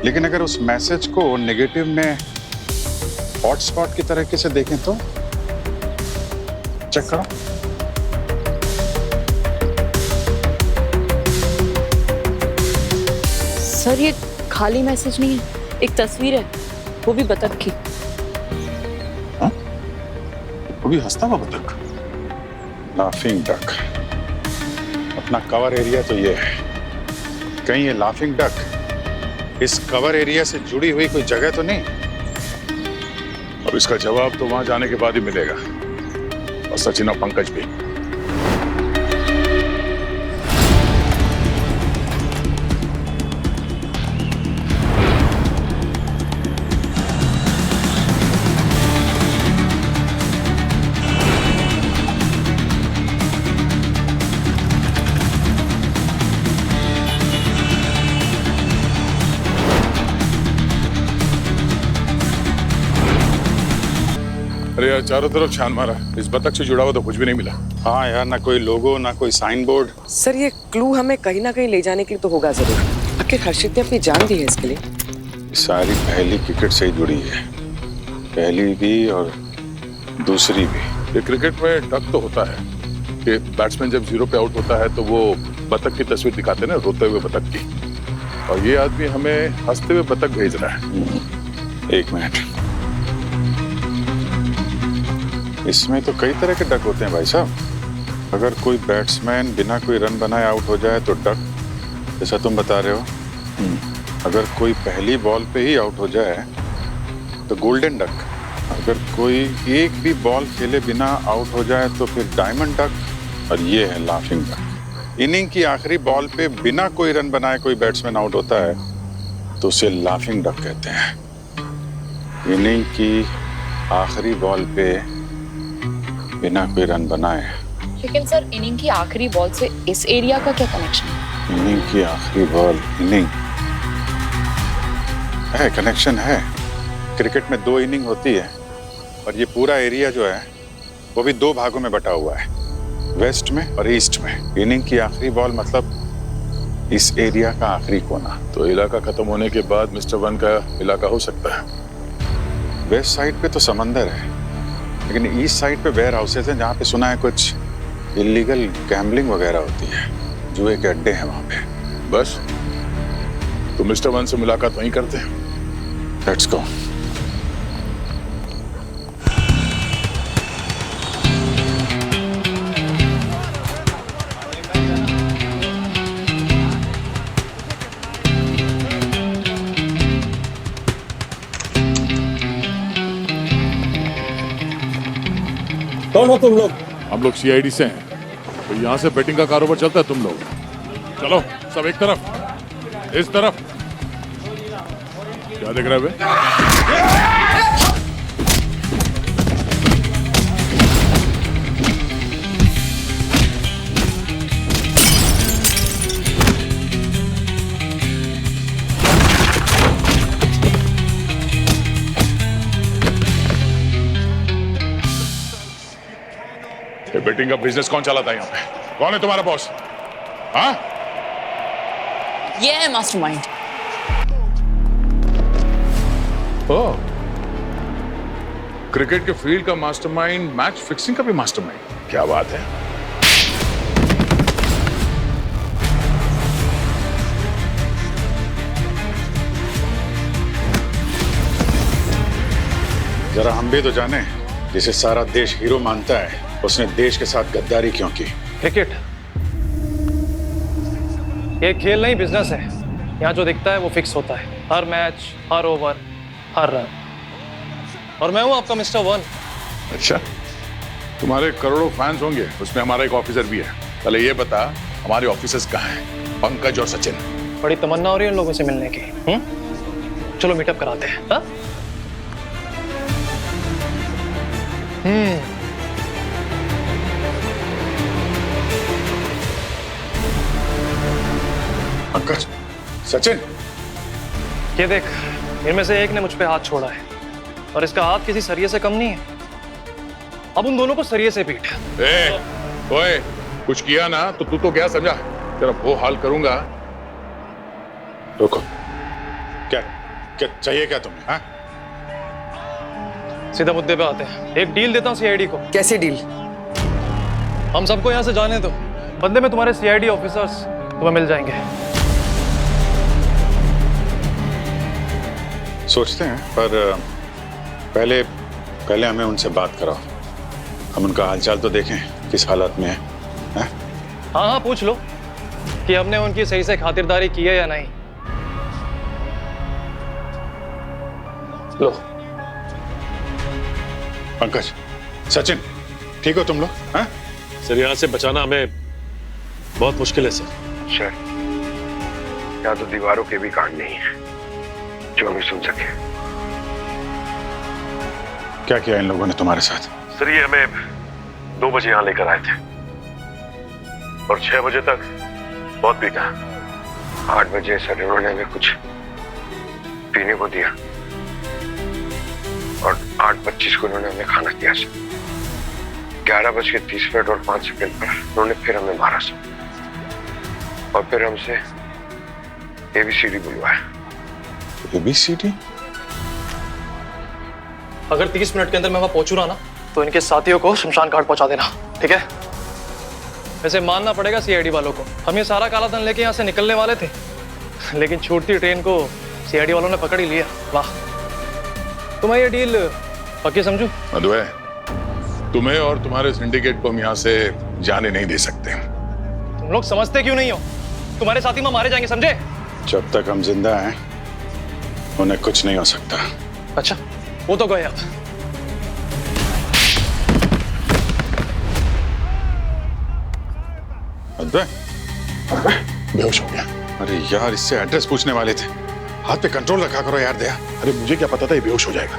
[SPEAKER 9] लेकिन अगर उस मैसेज को नेगेटिव में हॉटस्पॉट की तरीके से देखें तो चेक करो।
[SPEAKER 12] सर ये खाली मैसेज नहीं है, एक तस्वीर है, वो भी बतख की।
[SPEAKER 3] हाँ? वो भी हंसता हुआ बतख?
[SPEAKER 9] Laughing duck. अपना कवर एरिया तो ये है, कहीं ये लाफिंग डक इस कवर एरिया से जुड़ी हुई कोई जगह तो नहीं?
[SPEAKER 3] अब इसका जवाब तो वहां जाने के बाद ही मिलेगा, और सचिन और पंकज भी। अरे यार, चारों तरफ छान मारा, इस बतख से जुड़ा हुआ तो कुछ भी नहीं मिला।
[SPEAKER 9] हाँ यार, ना कोई लोगो ना कोई साइन बोर्ड।
[SPEAKER 4] सर ये क्लू हमें कहीं ना कहीं ले जाने के लिए तो होगा जरूर। आखिर हर्षित ने अपनी जान दी है इसके लिए।
[SPEAKER 9] सारी पहली क्रिकेट से ही जुड़ी है, पहली भी और दूसरी भी।
[SPEAKER 3] ये क्रिकेट में डक तो होता है कि बैट्समैन जब 0 पे आउट होता है तो वो बतख की तस्वीर दिखाते हैं ना, रोते हुए बतख की, और ये आदमी हमें हंसते हुए बतख भेज रहा है।
[SPEAKER 9] एक मिनट, इसमें तो कई तरह के डक होते हैं भाई साहब। अगर कोई बैट्समैन बिना कोई रन बनाए आउट हो जाए तो डक, जैसा तुम बता रहे हो। अगर कोई पहली बॉल पे ही आउट हो जाए तो गोल्डन डक। अगर कोई एक भी बॉल खेले बिना आउट हो जाए तो फिर डायमंड डक, और ये है लाफिंग डक। इनिंग की आखिरी बॉल पे बिना कोई रन बनाए कोई बैट्समैन आउट होता है तो उसे लाफिंग डक कहते हैं। इनिंग की आखिरी बॉल पे बिना कोई रन बनाए।
[SPEAKER 12] लेकिन सर, इनिंग की आखिरी बॉल से इस एरिया का क्या कनेक्शन है?
[SPEAKER 9] इनिंग की आखिरी बॉल, इनिंग है, कनेक्शन है। क्रिकेट में 2 इनिंग होती है और ये पूरा एरिया जो है वो भी 2 भागों में बटा हुआ है, वेस्ट में और ईस्ट में। इनिंग की आखिरी बॉल मतलब इस एरिया का आखिरी कोना।
[SPEAKER 3] तो इलाका खत्म होने के बाद मिस्टर वन का इलाका हो सकता है।
[SPEAKER 9] वेस्ट साइड पे तो समंदर है, लेकिन ईस्ट साइड पे वेयर हाउसेज हैं जहाँ पे सुना है कुछ इलीगल गैम्बलिंग वगैरह होती है, जुए के अड्डे हैं वहाँ पे।
[SPEAKER 3] बस तो मिस्टर वन से मुलाकात वहीं करते हैं।
[SPEAKER 9] Let's go.
[SPEAKER 14] कौन हो तुम लोग?
[SPEAKER 3] हम लोग CID से हैं, तो यहाँ से बेटिंग का कारोबार चलता है। तुम लोग चलो सब एक तरफ, इस तरफ। क्या देख रहे हो? बेटिंग का बिजनेस कौन चलाता है यहाँ पे? कौन है तुम्हारा बॉस? हाँ?
[SPEAKER 12] ये है मास्टरमाइंड।
[SPEAKER 3] ओह, क्रिकेट के फील्ड का मास्टरमाइंड, मैच फिक्सिंग का भी मास्टरमाइंड। क्या बात है।
[SPEAKER 9] जरा हम भी तो जाने, जिसे सारा देश हीरो मानता है उसने देश के साथ गद्दारी क्यों की?
[SPEAKER 14] क्रिकेट ये खेल नहीं, बिजनेस है। यहाँ जो दिखता है वो फिक्स होता है, हर मैच, हर ओवर, हर रन। और मैं हूँ आपका मिस्टर वन।
[SPEAKER 3] अच्छा, तुम्हारे करोड़ों फैंस होंगे, उसमें हमारा एक ऑफिसर भी है। पहले ये बता, हमारे ऑफिसर्स कहाँ हैं? पंकज और सचिन।
[SPEAKER 14] बड़ी तमन्ना हो रही है उन लोगों से मिलने की। चलो मीटअप कराते हैं। हाँ?
[SPEAKER 9] पंकज, सचिन,
[SPEAKER 14] ये देख, इनमें से एक ने मुझ पे हाथ छोड़ा है और इसका हाथ किसी सरिये से कम नहीं है। अब उन दोनों को सरिये से पीट।
[SPEAKER 3] ओए, कुछ किया ना तो तू तो क्या समझा? तेरा वो हाल करूंगा।
[SPEAKER 9] रुको, क्या क्या चाहिए क्या तुम्हें? हाँ?
[SPEAKER 14] सीधा मुद्दे पे आते हैं। एक डील देता हूँ CID को।
[SPEAKER 4] कैसे डील?
[SPEAKER 14] हम सबको यहाँ से जाने दो, बदले में तुम्हारे CID ऑफिसर्स तुम्हें मिल जाएंगे।
[SPEAKER 9] सोचते हैं, पर पहले हमें उनसे बात कराओ। हम उनका हालचाल तो देखें, किस हालत में है।
[SPEAKER 14] हाँ हाँ, पूछ लो। कि हमने उनकी सही से खातिरदारी की है या नहीं।
[SPEAKER 9] लो पंकज, सचिन, ठीक हो तुम लोग? हाँ
[SPEAKER 16] सर, यहाँ से बचाना हमें बहुत मुश्किल है सर।
[SPEAKER 7] सर, यहाँ तो दीवारों के भी कान नहीं है जो हमें सुन सके।
[SPEAKER 9] क्या किया इन लोगों ने तुम्हारे साथ?
[SPEAKER 16] सर, ये हमें 2 बजे यहाँ लेकर आए थे और 6 बजे तक बहुत पीटा।
[SPEAKER 7] 8 बजे सर इन्होंने हमें कुछ पीने को दिया और 8:25 को इन्होंने हमें खाना दिया सर। 11:30 और 5 सेकंड पर उन्होंने फिर हमें मारा सर और फिर हमसे ABCD बुलवाया।
[SPEAKER 9] ABCD?
[SPEAKER 14] अगर 30 मिनट के अंदर मैं वहां पहुंचू रहा ना तो इनके साथियों को शमशान घाट पहुंचा देना, ठीक है? वैसे मानना पड़ेगा CID वालों को, हम ये सारा काला धन लेके यहाँ से निकलने वाले थे, लेकिन छूटती ट्रेन को CID वालों ने पकड़ ही लिया। वाह, तुम्हें ये डील पक्की समझू?
[SPEAKER 3] अद्वै, तुम्हें और तुम्हारे सिंडिकेट को हम यहाँ से जाने नहीं दे सकते।
[SPEAKER 14] तुम लोग समझते क्यों नहीं हो? तुम्हारे साथी में मारे जाएंगे, समझे?
[SPEAKER 9] जब तक हम जिंदा हैं उन्हें कुछ नहीं हो सकता।
[SPEAKER 14] अच्छा, वो तो गए अब।
[SPEAKER 9] अद्वै,
[SPEAKER 3] बेहोश हो गया।
[SPEAKER 9] अरे यार, इससे एड्रेस पूछने वाले थे। हाथ पे कंट्रोल रखा करो यार दया।
[SPEAKER 3] अरे मुझे क्या पता था ये बेहोश हो जाएगा।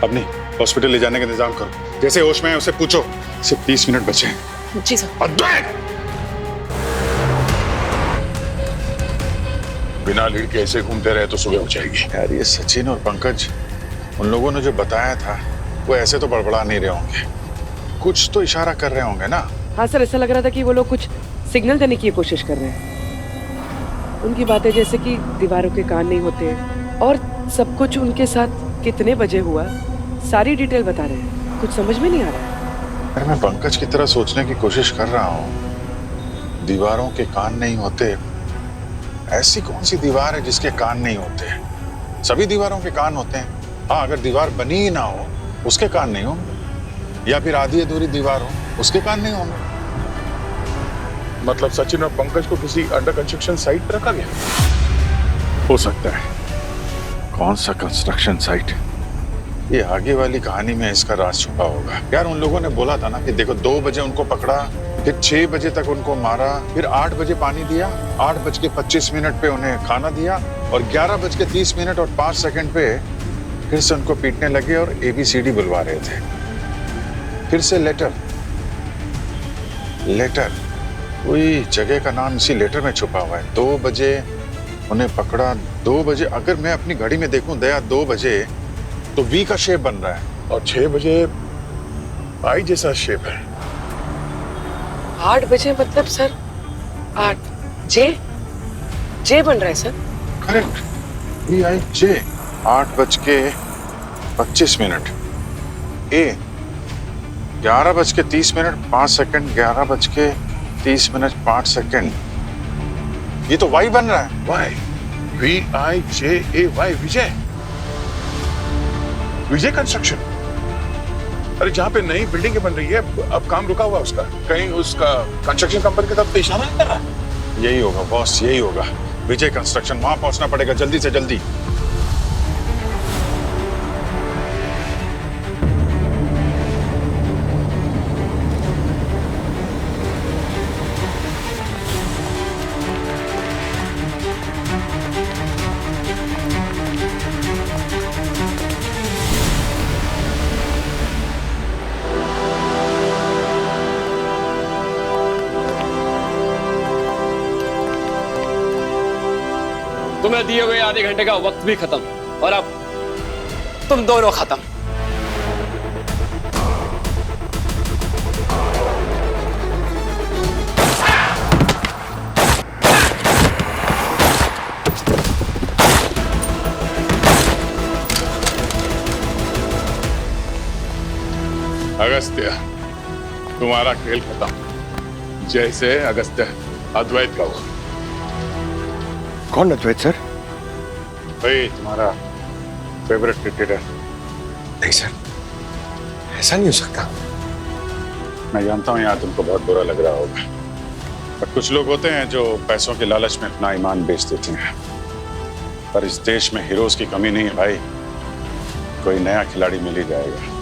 [SPEAKER 9] अब नहीं, हॉस्पिटल ले जाने का इंतजाम करो। जैसे होश में है उसे पूछो। सिर्फ 30 मिनट बचे हैं।
[SPEAKER 12] जी सर।
[SPEAKER 3] अद्वै, बिना लीड के ऐसे घूमते रहे तो सुबह हो जाएगी।
[SPEAKER 9] यार ये सचिन और पंकज, उन लोगों ने जो बताया था वो ऐसे तो बड़बड़ा नहीं रहे होंगे, कुछ तो इशारा कर रहे होंगे ना।
[SPEAKER 4] हाँ सर, ऐसा लग रहा था कि वो लोग कुछ सिग्नल देने की कोशिश कर रहे हैं। उनकी बातें जैसे कि दीवारों के कान नहीं होते और सब कुछ उनके साथ कितने बजे हुआ, सारी डिटेल बता रहे हैं। कुछ समझ में नहीं आ रहा है।
[SPEAKER 9] अरे मैं पंकज की तरह सोचने की कोशिश कर रहा हूँ। दीवारों के कान नहीं होते, ऐसी कौन सी दीवार है जिसके कान नहीं होते? सभी दीवारों के कान होते हैं। हाँ, अगर दीवार बनी ही ना हो उसके कान नहीं होंगे, या फिर आधी अधूरी दीवार हो उसके कान नहीं होंगे।
[SPEAKER 3] मतलब सचिन और पंकज को किसी अंडर कंस्ट्रक्शन साइट पर रखा गया?
[SPEAKER 10] हो सकता है। कौन सा कंस्ट्रक्शन साइट?
[SPEAKER 9] ये आगे वाली कहानी में इसका राज छुपा होगा। यार उन लोगों ने बोला था ना कि देखो 2 बजे उनको पकड़ा, फिर 6 बजे तक उनको मारा, फिर 8 बजे पानी दिया, 8:25 पे उन्हें खाना दिया और 11:30 और 5 सेकंड पे फिर से उनको पीटने लगे और ABCD बुलवा रहे थे। फिर से लेटर, कोई जगह का नाम इसी लेटर में छुपा हुआ है। 2 बजे उन्हें पकड़ा, 2 बजे, अगर मैं अपनी घड़ी में देखूं दया 2 बजे तो V का शेप बन रहा है
[SPEAKER 3] और 6 बजे I जैसा शेप है।
[SPEAKER 4] 8 बजे मतलब सर 8 जे बन रहा है sir.
[SPEAKER 9] Correct, VIJ। 8:25 A 11:30 5 second, 11:30 5 second. ये तो Y बन रहा है।
[SPEAKER 3] Y, VIJAY, विजय। विजय कंस्ट्रक्शन। अरे जहाँ पे नई बिल्डिंग बन रही है, अब काम रुका हुआ उसका, कहीं उसका कंस्ट्रक्शन कंपनी की तरफ तो इशारा कर रहा है।
[SPEAKER 9] यही होगा बॉस, यही होगा। विजय कंस्ट्रक्शन, वहां पहुंचना पड़ेगा जल्दी से जल्दी।
[SPEAKER 5] तुम्हें दिए हुए आधे घंटे का वक्त भी खत्म और अब तुम दोनों खत्म।
[SPEAKER 3] अगस्त्य, तुम्हारा खेल खत्म, जैसे अगस्त्य अद्वैत का हुआ।
[SPEAKER 1] कौन अद्वैत सर?
[SPEAKER 9] भाई तुम्हारा फेवरेट क्रिकेटर।
[SPEAKER 1] नहीं सर, ऐसा नहीं हो सकता।
[SPEAKER 9] मैं जानता हूँ यार तुमको बहुत बुरा लग रहा होगा, पर कुछ लोग होते हैं जो पैसों के लालच में अपना ईमान बेच देते हैं। पर इस देश में हीरोज की कमी नहीं है भाई, कोई नया खिलाड़ी मिल ही जाएगा।